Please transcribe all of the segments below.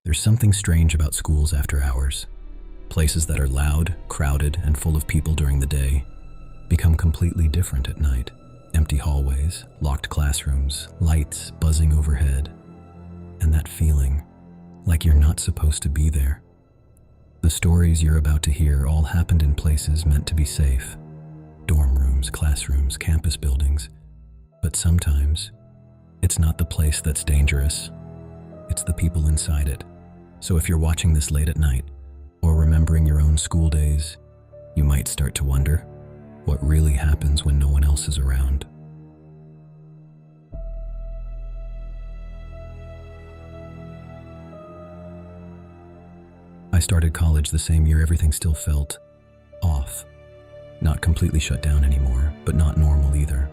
There's something strange about schools after hours. Places that are loud, crowded, and full of people during the day become completely different at night. Empty hallways, locked classrooms, lights buzzing overhead, and that feeling like you're not supposed to be there. The stories you're about to hear all happened in places meant to be safe. Dorm rooms, classrooms, campus buildings. But sometimes, it's not the place that's dangerous. It's the people inside it. So if you're watching this late at night, or remembering your own school days, you might start to wonder what really happens when no one else is around. I started college the same year everything still felt off. Not completely shut down anymore, but not normal either.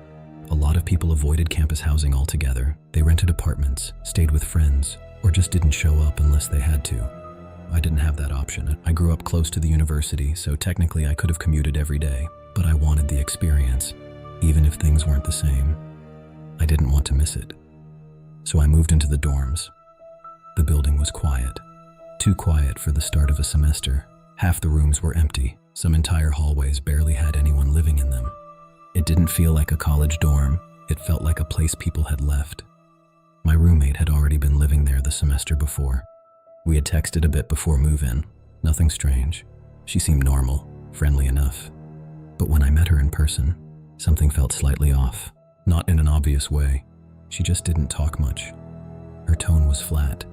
A lot of people avoided campus housing altogether. They rented apartments, stayed with friends, or just didn't show up unless they had to. I didn't have that option. I grew up close to the university, so technically I could have commuted every day, but I wanted the experience, even if things weren't the same. I didn't want to miss it. So I moved into the dorms. The building was quiet. Too quiet for the start of a semester. Half the rooms were empty. Some entire hallways barely had anyone living in them. It didn't feel like a college dorm. It felt like a place people had left. My roommate had already been living there the semester before. We had texted a bit before move-in. Nothing strange. She seemed normal, friendly enough. But when I met her in person, something felt slightly off. Not in an obvious way. She just didn't talk much. Her tone was flat.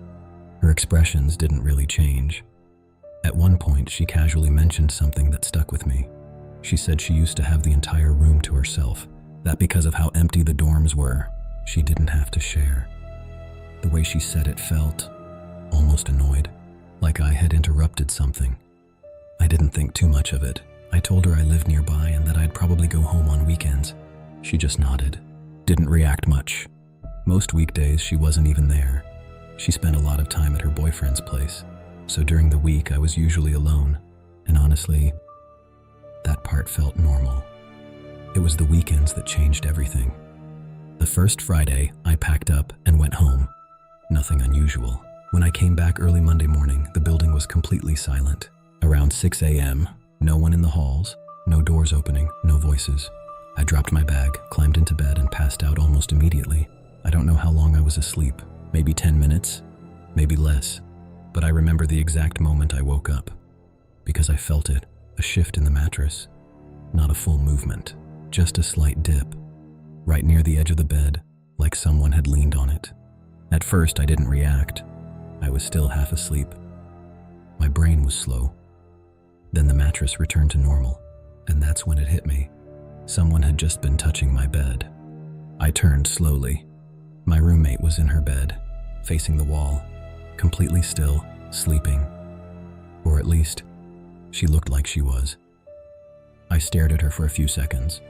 Her expressions didn't really change. At one point, she casually mentioned something that stuck with me. She said she used to have the entire room to herself, that because of how empty the dorms were, she didn't have to share. The way she said it felt almost annoyed, like I had interrupted something. I didn't think too much of it. I told her I lived nearby and that I'd probably go home on weekends. She just nodded, didn't react much. Most weekdays, she wasn't even there. She spent a lot of time at her boyfriend's place, so during the week I was usually alone, and honestly, that part felt normal. It was the weekends that changed everything. The first Friday, I packed up and went home. Nothing unusual. When I came back early Monday morning, the building was completely silent. Around 6 a.m., no one in the halls, no doors opening, no voices. I dropped my bag, climbed into bed, and passed out almost immediately. I don't know how long I was asleep. Maybe 10 minutes, maybe less. But I remember the exact moment I woke up. Because I felt it, a shift in the mattress. Not a full movement, just a slight dip. Right near the edge of the bed, like someone had leaned on it. At first, I didn't react. I was still half asleep. My brain was slow. Then the mattress returned to normal, and that's when it hit me. Someone had just been touching my bed. I turned slowly. My roommate was in her bed, facing the wall, completely still, sleeping. Or at least, she looked like she was. I stared at her for a few seconds,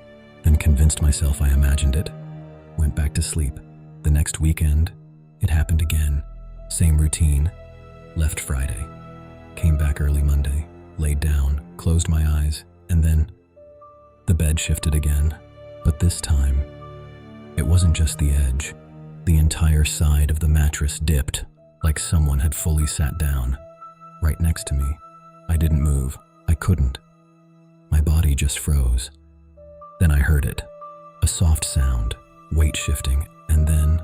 then convinced myself I imagined it. Went back to sleep. The next weekend, it happened again. Same routine. Left Friday. Came back early Monday. Laid down, closed my eyes, and then the bed shifted again. But this time, it wasn't just the edge. The entire side of the mattress dipped, like someone had fully sat down, right next to me. I didn't move. I couldn't. My body just froze. Then I heard it. A soft sound, weight shifting, and then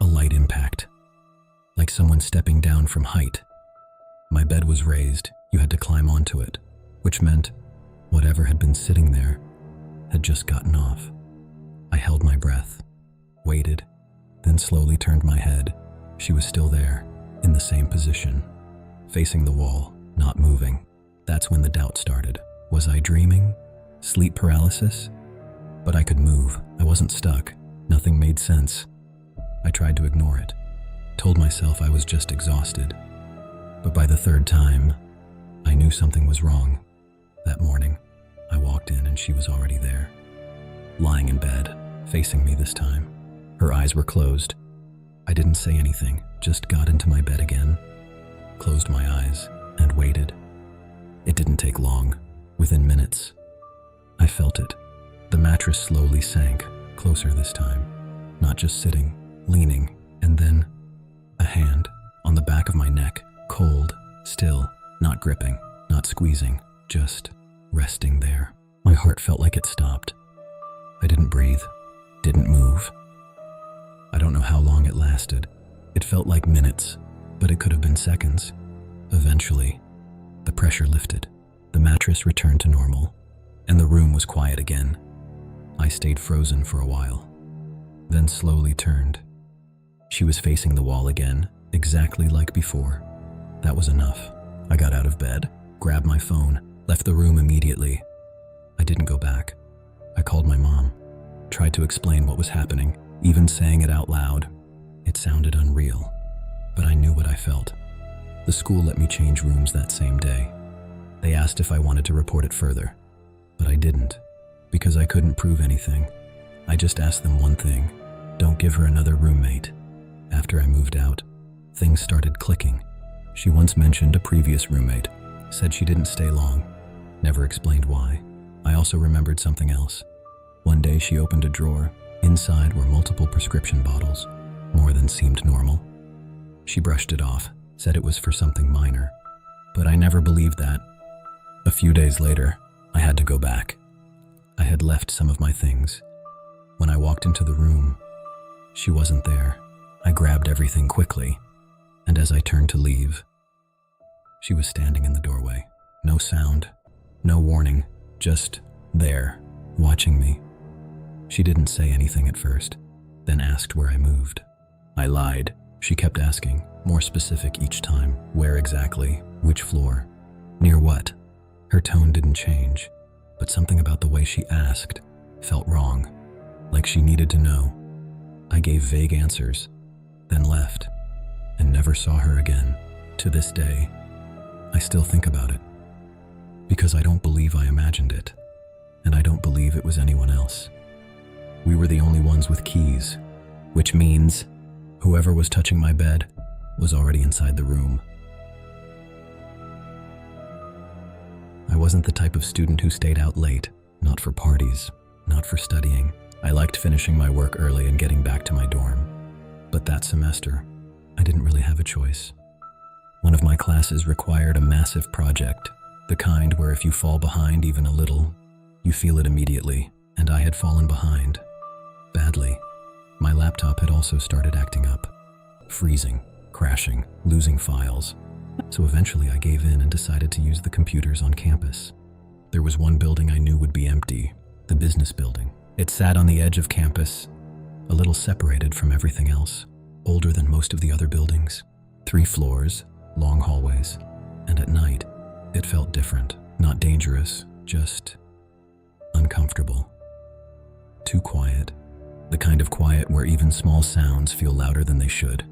a light impact. Like someone stepping down from height. My bed was raised. You had to climb onto it, which meant whatever had been sitting there had just gotten off. I held my breath, waited, then slowly turned my head. She was still there, in the same position, facing the wall, not moving. That's when the doubt started. Was I dreaming? Sleep paralysis? But I could move. I wasn't stuck. Nothing made sense. I tried to ignore it. Told myself I was just exhausted. But by the third time, I knew something was wrong. That morning, I walked in and she was already there. Lying in bed, facing me this time. Her eyes were closed. I didn't say anything, just got into my bed again, closed my eyes, and waited. It didn't take long. Within minutes, I felt it. The mattress slowly sank, closer this time. Not just sitting, leaning, and then a hand on the back of my neck, still, not gripping, not squeezing, just resting there. My heart felt like it stopped. I didn't breathe, didn't move. I don't know how long it lasted. It felt like minutes, but it could have been seconds. Eventually, the pressure lifted, the mattress returned to normal, and the room was quiet again. I stayed frozen for a while, then slowly turned. She was facing the wall again, exactly like before. That was enough. I got out of bed, grabbed my phone, left the room immediately. I didn't go back. I called my mom, tried to explain what was happening, even saying it out loud. It sounded unreal, but I knew what I felt. The school let me change rooms that same day. They asked if I wanted to report it further, but I didn't, because I couldn't prove anything. I just asked them one thing: don't give her another roommate. After I moved out, things started clicking. She once mentioned a previous roommate, said she didn't stay long, never explained why. I also remembered something else. One day she opened a drawer. Inside were multiple prescription bottles, more than seemed normal. She brushed it off, said it was for something minor, but I never believed that. A few days later, I had to go back. I had left some of my things. When I walked into the room, she wasn't there. I grabbed everything quickly, and as I turned to leave, she was standing in the doorway. No sound, no warning, just there, watching me. She didn't say anything at first, then asked where I moved. I lied. She kept asking, more specific each time. Where exactly? Which floor? Near what? Her tone didn't change, but something about the way she asked felt wrong, like she needed to know. I gave vague answers, then left, and never saw her again. To this day, I still think about it, because I don't believe I imagined it, and I don't believe it was anyone else. We were the only ones with keys, which means whoever was touching my bed was already inside the room. I wasn't the type of student who stayed out late, not for parties, not for studying. I liked finishing my work early and getting back to my dorm. But that semester, I didn't really have a choice. One of my classes required a massive project, the kind where if you fall behind even a little, you feel it immediately, and I had fallen behind. Badly. My laptop had also started acting up, freezing, crashing, losing files. So eventually I gave in and decided to use the computers on campus. There was one building I knew would be empty, the business building. It sat on the edge of campus, a little separated from everything else, older than most of the other buildings. 3 floors, long hallways, and at night, it felt different. Not dangerous, just uncomfortable. Too quiet. The kind of quiet where even small sounds feel louder than they should.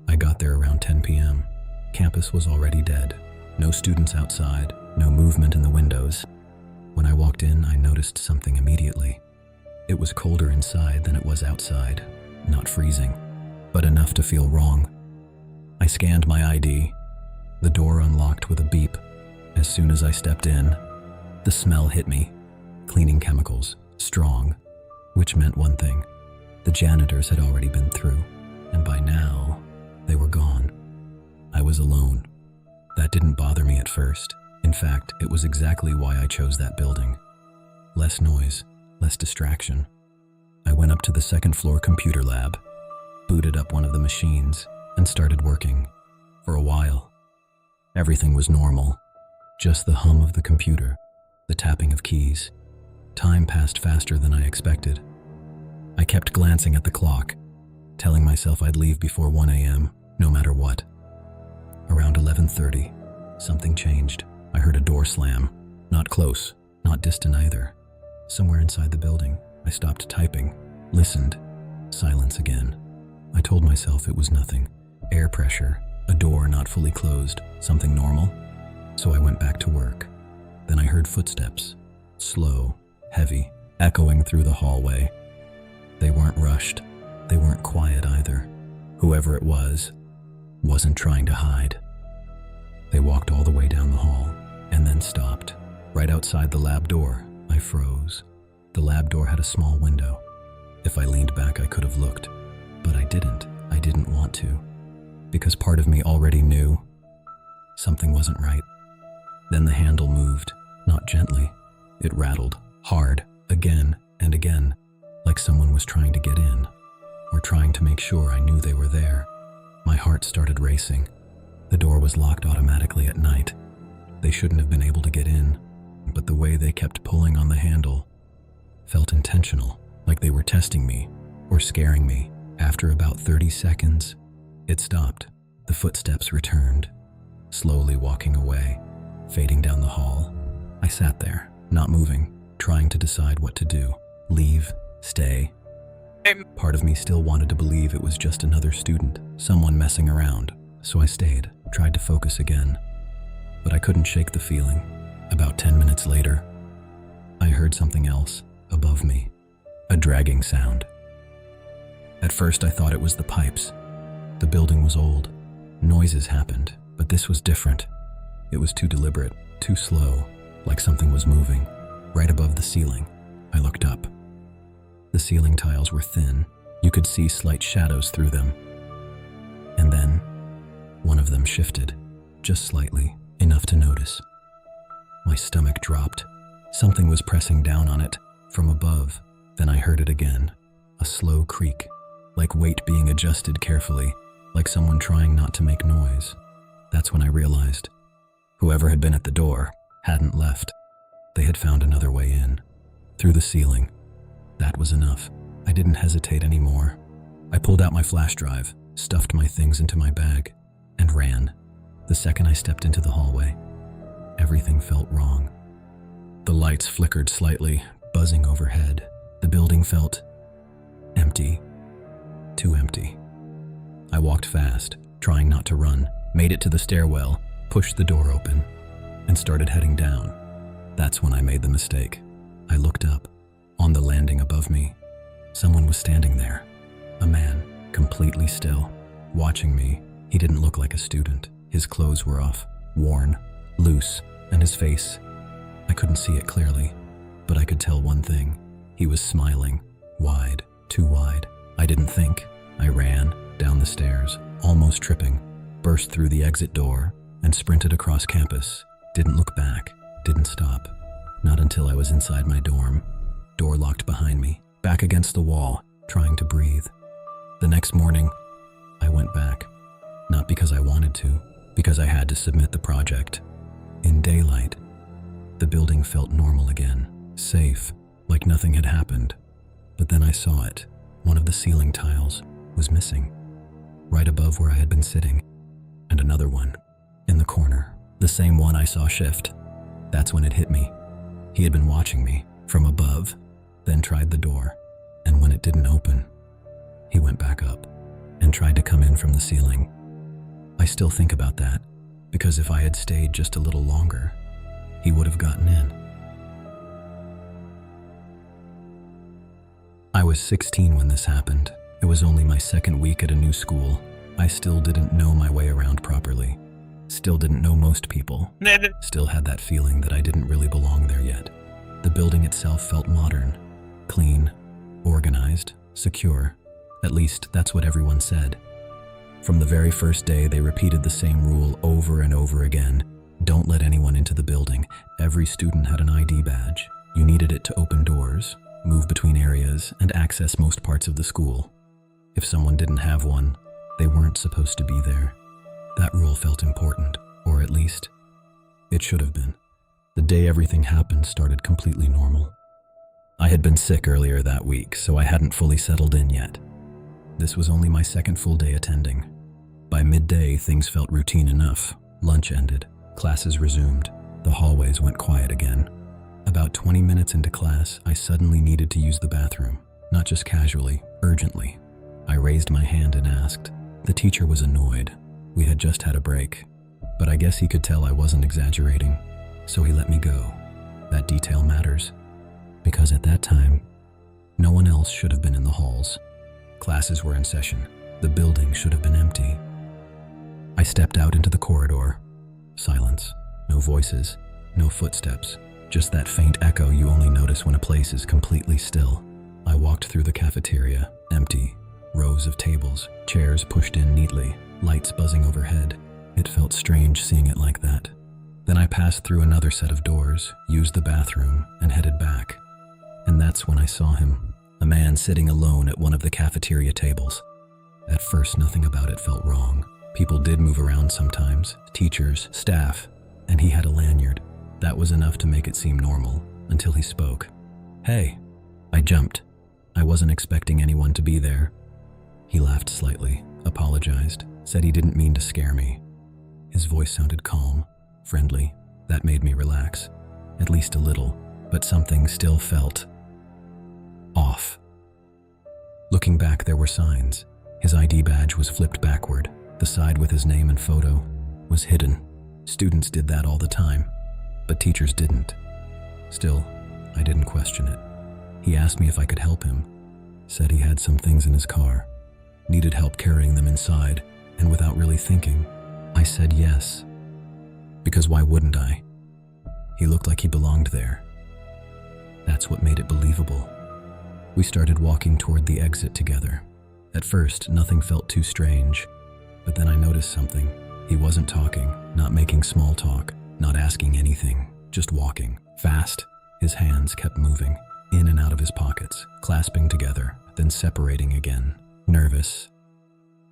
I got there around 10 p.m. Campus was already dead. No students outside, no movement in the windows. When I walked in, I noticed something immediately. It was colder inside than it was outside. Not freezing, but enough to feel wrong. I scanned my ID. The door unlocked with a beep. As soon as I stepped in, the smell hit me. Cleaning chemicals, strong. Which meant one thing: the janitors had already been through, and by now, they were gone. I was alone. That didn't bother me at first. In fact, it was exactly why I chose that building. Less noise, less distraction. I went up to the second floor computer lab, booted up one of the machines, and started working. For a while, everything was normal. Just the hum of the computer, the tapping of keys. Time passed faster than I expected. I kept glancing at the clock, telling myself I'd leave before 1 a.m., no matter what. Around 11:30, something changed. I heard a door slam. Not close, not distant either. Somewhere inside the building. I stopped typing, listened. Silence again. I told myself it was nothing. Air pressure, a door not fully closed, something normal. So I went back to work. Then I heard footsteps, slow, heavy, echoing through the hallway. They weren't rushed. They weren't quiet either. Whoever it was, wasn't trying to hide. They walked all the way down the hall, and then stopped. Right outside the lab door, I froze. The lab door had a small window. If I leaned back, I could have looked, but I didn't. I didn't want to, because part of me already knew Something wasn't right. Then the handle moved, not gently. It rattled, hard, again and again, like someone was trying to get in, or trying to make sure I knew they were there. My heart started racing. The door was locked automatically at night. They shouldn't have been able to get in, but the way they kept pulling on the handle felt intentional, like they were testing me or scaring me. After about 30 seconds, it stopped. The footsteps returned, slowly walking away, fading down the hall. I sat there, not moving, trying to decide what to do. Leave, stay. Part of me still wanted to believe it was just another student, someone messing around, so I stayed, tried to focus again. But I couldn't shake the feeling. About 10 minutes later, I heard something else above me, a dragging sound. At first I thought it was the pipes. The building was old. Noises happened, but this was different. It was too deliberate, too slow, like something was moving. Right above the ceiling, I looked up. The ceiling tiles were thin. You could see slight shadows through them. And then, one of them shifted, just slightly, enough to notice. My stomach dropped. Something was pressing down on it, from above. Then I heard it again, a slow creak, like weight being adjusted carefully, like someone trying not to make noise. That's when I realized whoever had been at the door hadn't left. They had found another way in, through the ceiling. That was enough. I didn't hesitate anymore. I pulled out my flash drive, stuffed my things into my bag, and ran. The second I stepped into the hallway, everything felt wrong. The lights flickered slightly, buzzing overhead. The building felt empty, too empty. I walked fast, trying not to run, made it to the stairwell, pushed the door open, and started heading down. That's when I made the mistake. I looked up. On the landing above me, someone was standing there. A man, completely still, watching me. He didn't look like a student. His clothes were off, worn, loose, and his face, I couldn't see it clearly, but I could tell one thing. He was smiling, wide, too wide. I didn't think. I ran down the stairs, almost tripping, burst through the exit door, and sprinted across campus. Didn't look back, didn't stop. Not until I was inside my dorm. Door locked behind me, back against the wall, trying to breathe. The next morning, I went back. Not because I wanted to, because I had to submit the project. In daylight, the building felt normal again, safe, like nothing had happened. But then I saw it. One of the ceiling tiles was missing, right above where I had been sitting, and another one, in the corner, the same one I saw shift. That's when it hit me. He had been watching me, from above, then tried the door, and when it didn't open, he went back up and tried to come in from the ceiling. I still think about that, because if I had stayed just a little longer, he would have gotten in. I was 16 when this happened. It was only my second week at a new school. I still didn't know my way around properly. Still didn't know most people. Still had that feeling that I didn't really belong there yet. The building itself felt modern, clean, organized, secure. At least that's what everyone said. From the very first day, they repeated the same rule over and over again. Don't let anyone into the building. Every student had an ID badge. You needed it to open doors, move between areas, and access most parts of the school. If someone didn't have one, they weren't supposed to be there. That rule felt important, or at least, it should have been. The day everything happened started completely normal. I had been sick earlier that week, so I hadn't fully settled in yet. This was only my second full day attending. By midday, things felt routine enough. Lunch ended. Classes resumed. The hallways went quiet again. About 20 minutes into class, I suddenly needed to use the bathroom. Not just casually, urgently. I raised my hand and asked. The teacher was annoyed. We had just had a break. But I guess he could tell I wasn't exaggerating. So he let me go. That detail matters. Because at that time, no one else should have been in the halls. Classes were in session. The building should have been empty. I stepped out into the corridor. Silence. No voices. No footsteps. Just that faint echo you only notice when a place is completely still. I walked through the cafeteria, empty. Rows of tables, chairs pushed in neatly, lights buzzing overhead. It felt strange seeing it like that. Then I passed through another set of doors, used the bathroom, and headed back. And that's when I saw him, a man sitting alone at one of the cafeteria tables. At first, nothing about it felt wrong. People did move around sometimes, teachers, staff, and he had a lanyard. That was enough to make it seem normal, until he spoke. "Hey." I jumped. I wasn't expecting anyone to be there. He laughed slightly, apologized, said he didn't mean to scare me. His voice sounded calm, friendly. That made me relax, at least a little, but something still felt off. Looking back, there were signs. His ID badge was flipped backward. The side with his name and photo was hidden. Students did that all the time, but teachers didn't. Still, I didn't question it. He asked me if I could help him, said he had some things in his car, needed help carrying them inside, and without really thinking, I said yes. Because why wouldn't I? He looked like he belonged there. That's what made it believable. We started walking toward the exit together. At first, nothing felt too strange, but then I noticed something. He wasn't talking, not making small talk, not asking anything, just walking, fast. His hands kept moving, in and out of his pockets, clasping together, then separating again, nervous.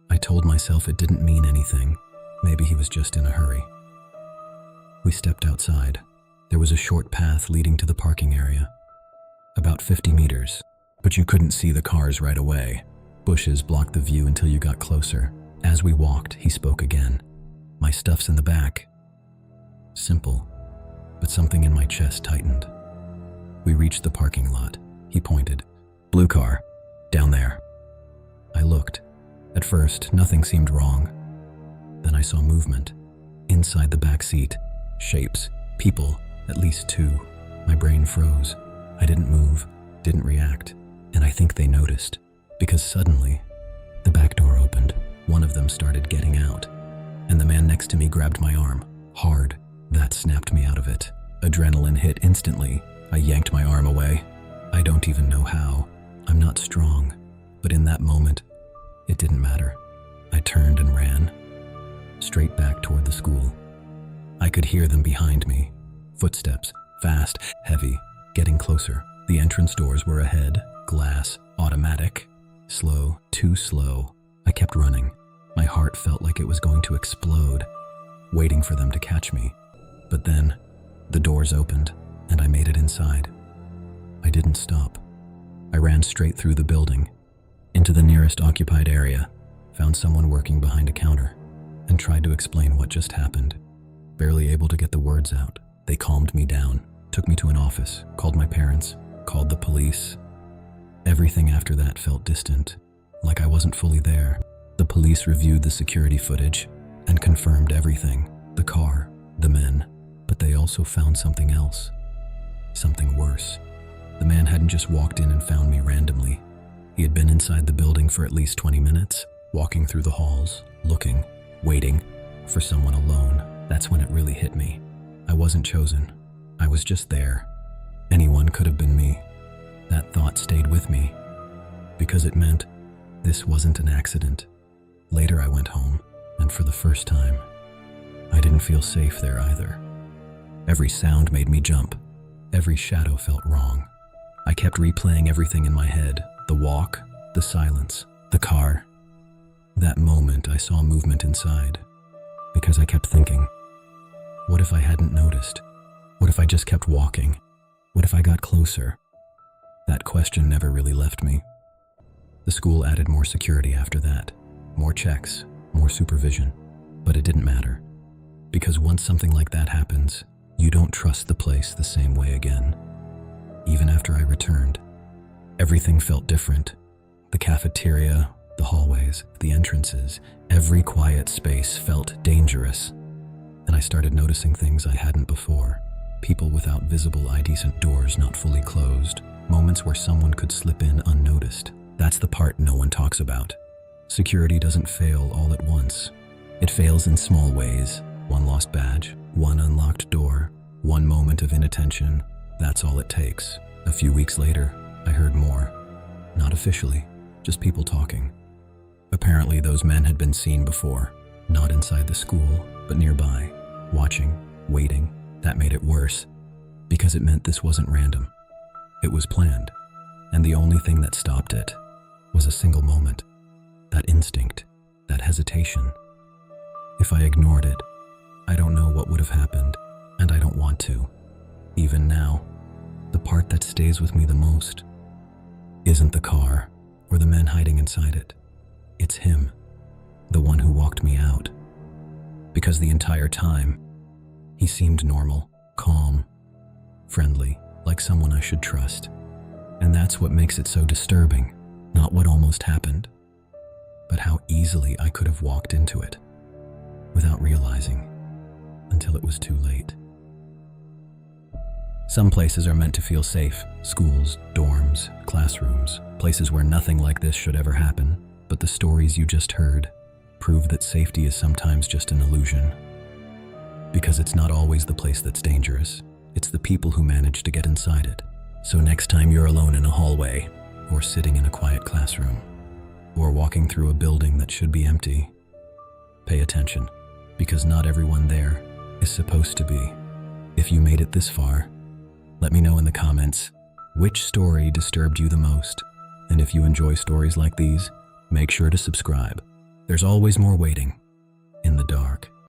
I told myself it didn't mean anything. Maybe he was just in a hurry. We stepped outside. There was a short path leading to the parking area. About 50 meters, but you couldn't see the cars right away. Bushes blocked the view until you got closer. As we walked, he spoke again. "My stuff's in the back." Simple, but something in my chest tightened. We reached the parking lot. He pointed. "Blue car, down there." I looked. At first, nothing seemed wrong. Then I saw movement. Inside the back seat, shapes, people, at least two. My brain froze. I didn't move, didn't react, and I think they noticed, because suddenly, the back door opened. One of them started getting out, and the man next to me grabbed my arm, hard. That snapped me out of it. Adrenaline hit instantly. I yanked my arm away. I don't even know how. I'm not strong, but in that moment, it didn't matter. I turned and ran, straight back toward the school. I could hear them behind me. Footsteps, fast, heavy, getting closer. The entrance doors were ahead, glass, automatic. Slow, too slow. I kept running. My heart felt like it was going to explode, waiting for them to catch me. But then, the doors opened, and I made it inside. I didn't stop. I ran straight through the building, into the nearest occupied area, found someone working behind a counter, and tried to explain what just happened. Barely able to get the words out, they calmed me down, took me to an office, called my parents, called the police. Everything after that felt distant, like I wasn't fully there. The police reviewed the security footage and confirmed everything, the car, the men, but they also found something else, something worse. The man hadn't just walked in and found me randomly. He had been inside the building for at least 20 minutes, walking through the halls, looking, waiting for someone alone. That's when it really hit me. I wasn't chosen. I was just there. Anyone could have been me. That thought stayed with me, because it meant this wasn't an accident. Later I went home, and for the first time, I didn't feel safe there either. Every sound made me jump. Every shadow felt wrong. I kept replaying everything in my head, the walk, the silence, the car. That moment I saw movement inside, because I kept thinking, what if I hadn't noticed? What if I just kept walking? What if I got closer? That question never really left me. The school added more security after that, more checks, more supervision, but it didn't matter. Because once something like that happens, you don't trust the place the same way again. Even after I returned, everything felt different. The cafeteria, the hallways, the entrances, every quiet space felt dangerous. And I started noticing things I hadn't before. People without visible ID, doors not fully closed, moments where someone could slip in unnoticed. That's the part no one talks about. Security doesn't fail all at once. It fails in small ways. One lost badge, one unlocked door, one moment of inattention. That's all it takes. A few weeks later, I heard more. Not officially, just people talking. Apparently those men had been seen before, not inside the school, but nearby, watching, waiting. That made it worse, because it meant this wasn't random. It was planned, and the only thing that stopped it was a single moment, that instinct, that hesitation. If I ignored it, I don't know what would have happened, and I don't want to. Even now, the part that stays with me the most isn't the car or the men hiding inside it. It's him, the one who walked me out. Because the entire time, he seemed normal, calm, friendly, like someone I should trust. And that's what makes it so disturbing, not what almost happened, but how easily I could have walked into it without realizing until it was too late. Some places are meant to feel safe: schools, dorms, classrooms, places where nothing like this should ever happen. But the stories you just heard prove that safety is sometimes just an illusion. Because it's not always the place that's dangerous, it's the people who manage to get inside it. So next time you're alone in a hallway, or sitting in a quiet classroom, or walking through a building that should be empty, pay attention, because not everyone there is supposed to be. If you made it this far, let me know in the comments which story disturbed you the most. And if you enjoy stories like these, make sure to subscribe. There's always more waiting in the dark.